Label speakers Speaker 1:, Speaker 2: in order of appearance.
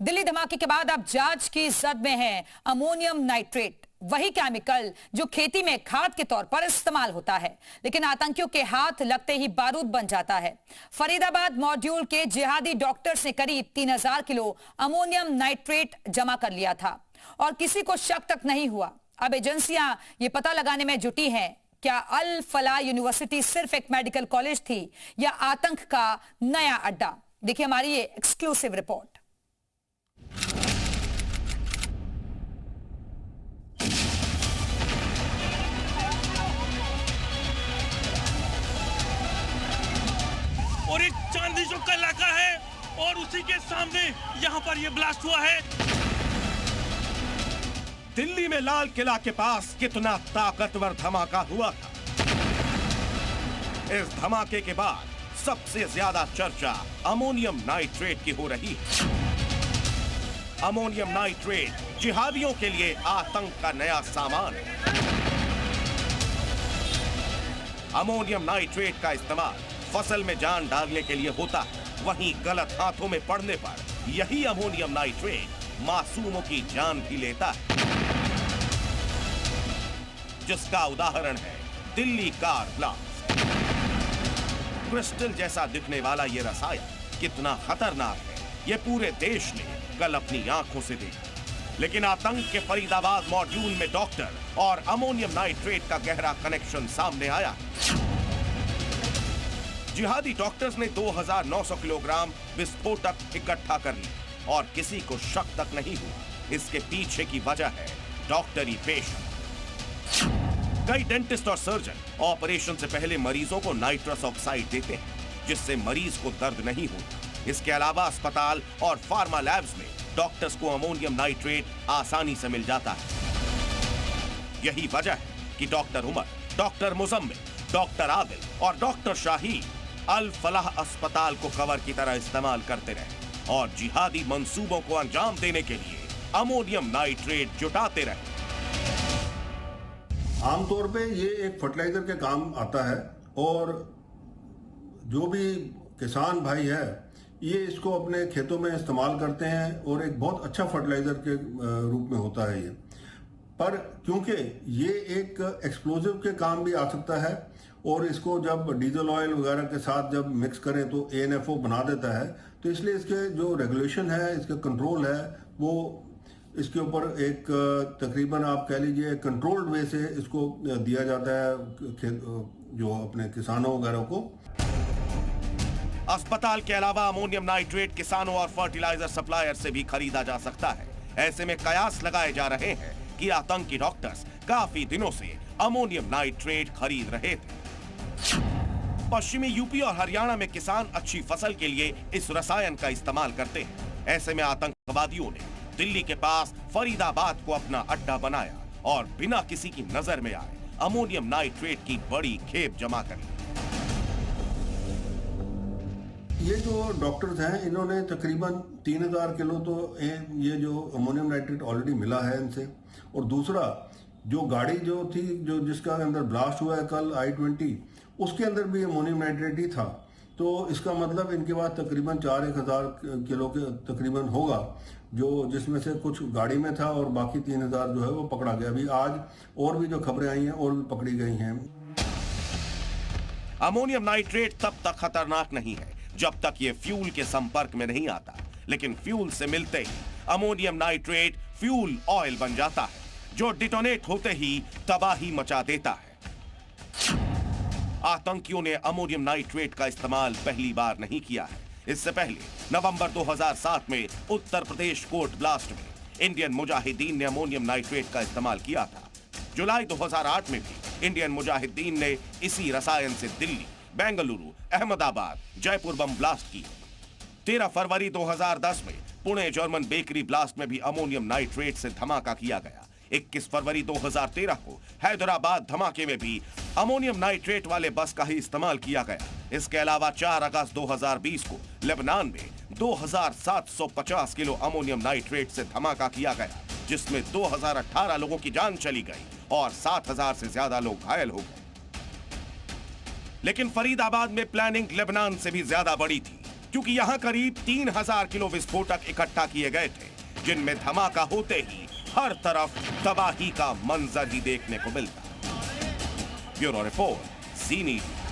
Speaker 1: दिल्ली धमाके के बाद अब जांच की जद में है अमोनियम नाइट्रेट, वही केमिकल जो खेती में खाद के तौर पर इस्तेमाल होता है, लेकिन आतंकियों के हाथ लगते ही बारूद बन जाता है। फरीदाबाद मॉड्यूल के जिहादी डॉक्टर्स ने करीब 3000 किलो अमोनियम नाइट्रेट जमा कर लिया था और किसी को शक तक नहीं हुआ। अब एजेंसियां ये पता लगाने में जुटी हैं क्या अल फलाह यूनिवर्सिटी सिर्फ एक मेडिकल कॉलेज थी या आतंक का नया अड्डा। देखिए हमारी ये एक्सक्लूसिव रिपोर्ट।
Speaker 2: और एक चांदनी चौक का इलाका है और उसी के सामने यहाँ पर ये ब्लास्ट हुआ है।
Speaker 3: दिल्ली में लाल किला के पास कितना ताकतवर धमाका हुआ था। इस धमाके के बाद सबसे ज्यादा चर्चा अमोनियम नाइट्रेट की हो रही है। अमोनियम नाइट्रेट जिहादियों के लिए आतंक का नया सामान है। अमोनियम नाइट्रेट का इस्तेमाल फसल में जान डालने के लिए होता है, वहीं गलत हाथों में पड़ने पर यही अमोनियम नाइट्रेट मासूमों की जान भी लेता है, जिसका उदाहरण है दिल्ली कार ब्लास्ट। क्रिस्टल जैसा दिखने वाला ये रसायन कितना खतरनाक है, ये पूरे देश ने कल अपनी आंखों से देखा। लेकिन आतंक के फरीदाबाद मॉड्यूल में डॉक्टर और अमोनियम नाइट्रेट का गहरा कनेक्शन सामने आया। जिहादी डॉक्टर्स ने 2900 किलोग्राम विस्फोटक इकट्ठा कर लिया और किसी को शक तक नहीं हुआ। इसके पीछे की वजह है डॉक्टरी पेशा। कई डेंटिस्ट और सर्जन ऑपरेशन से पहले मरीजों को नाइट्रस ऑक्साइड देते हैं, जिससे मरीज को दर्द नहीं होता। इसके अलावा अस्पताल और फार्मा लैब्स में डॉक्टर्स को अमोनियम नाइट्रेट आसानी से मिल जाता है। यही वजह है कि doctor Umar, doctor Muzammil, doctor Adil और डॉक्टर शाहीन अल फलाह अस्पताल को कवर की तरह इस्तेमाल करते रहे और जिहादी मंसूबों को अंजाम देने के लिए अमोनियम नाइट्रेट जुटाते रहे।
Speaker 4: आमतौर पे ये एक फर्टिलाइजर के काम आता है और जो भी किसान भाई है ये इसको अपने खेतों में इस्तेमाल करते हैं और एक बहुत अच्छा फर्टिलाइजर के रूप में होता है ये। पर क्योंकि ये एक एक्सप्लोजिव के काम भी आ सकता है और इसको जब डीजल ऑयल वगैरह के साथ जब मिक्स करें तो ANFO बना देता है, तो इसलिए इसके जो रेगुलेशन है, इसका कंट्रोल है, वो इसके ऊपर एक तकरीबन आप कह लीजिए कंट्रोल्ड वे से इसको दिया जाता है जो अपने किसानों वगैरह को।
Speaker 3: अस्पताल के अलावा अमोनियम नाइट्रेट किसानों और फर्टिलाइजर सप्लायर से भी खरीदा जा सकता है। ऐसे में कयास लगाए जा रहे हैं कि आतंकी डॉक्टर्स काफी दिनों से अमोनियम नाइट्रेट खरीद रहे थे। पश्चिमी यूपी और हरियाणा में किसान अच्छी फसल के लिए इस रसायन का इस्तेमाल करते हैं। ऐसे में आतंकवादियों ने दिल्ली के पास फरीदाबाद को अपना अड्डा बनाया और बिना किसी की नजर में आए अमोनियम नाइट्रेट की बड़ी खेप जमा कर ली।
Speaker 4: ये जो डॉक्टर्स हैं इन्होंने तकरीबन 3000 किलो तो ये जो अमोनियम नाइट्रेट ऑलरेडी मिला है इनसे। और दूसरा जो गाड़ी जो थी जो जिसका अंदर ब्लास्ट हुआ है कल I-20, उसके अंदर भी अमोनियम नाइट्रेट ही था। तो इसका मतलब इनके पास तकरीबन 4000 किलो के तकरीबन होगा, जो जिसमें से कुछ गाड़ी में था और बाकी 3000 जो है वो पकड़ा गया। अभी आज और भी जो खबरें आई हैं और भी पकड़ी गई हैं।
Speaker 3: अमोनियम नाइट्रेट तब तक खतरनाक नहीं है जब तक ये फ्यूल के संपर्क में नहीं आता, लेकिन फ्यूल से मिलते ही अमोनियम नाइट्रेट फ्यूल ऑयल बन जाता है, जो डिटोनेट होते ही तबाही मचा देता है। आतंकियों ने अमोनियम नाइट्रेट का इस्तेमाल पहली बार नहीं किया है। इससे पहले नवंबर 2007 में उत्तर प्रदेश कोर्ट ब्लास्ट में इंडियन मुजाहिदीन ने अमोनियम नाइट्रेट का इस्तेमाल किया था। जुलाई 2008 में भी इंडियन मुजाहिदीन ने इसी रसायन से दिल्ली, बेंगलुरु, अहमदाबाद, जयपुर बम ब्लास्ट की। 13 फरवरी 2010 में पुणे जर्मन बेकरी ब्लास्ट में भी अमोनियम नाइट्रेट से धमाका किया गया। 21 फरवरी 2013 को हैदराबाद धमाके में भी अमोनियम नाइट्रेट वाले बस का ही इस्तेमाल किया गया। इसके अलावा 4 अगस्त 2020 को लेबनान में 2750 किलो अमोनियम नाइट्रेट से धमाका किया गया, जिसमें 2018 लोगों की जान चली गई और 7000 से ज्यादा लोग घायल हो गए। लेकिन फरीदाबाद में प्लानिंग लेबनान से भी ज्यादा बड़ी थी। क्योंकि यहां करीब 3000 किलो विस्फोटक इकट्ठा किए गए थे, जिनमें धमाका होते ही हर तरफ तबाही का मंजर ही देखने को मिलता। ब्यूरो रिपोर्ट, ज़ी न्यूज़।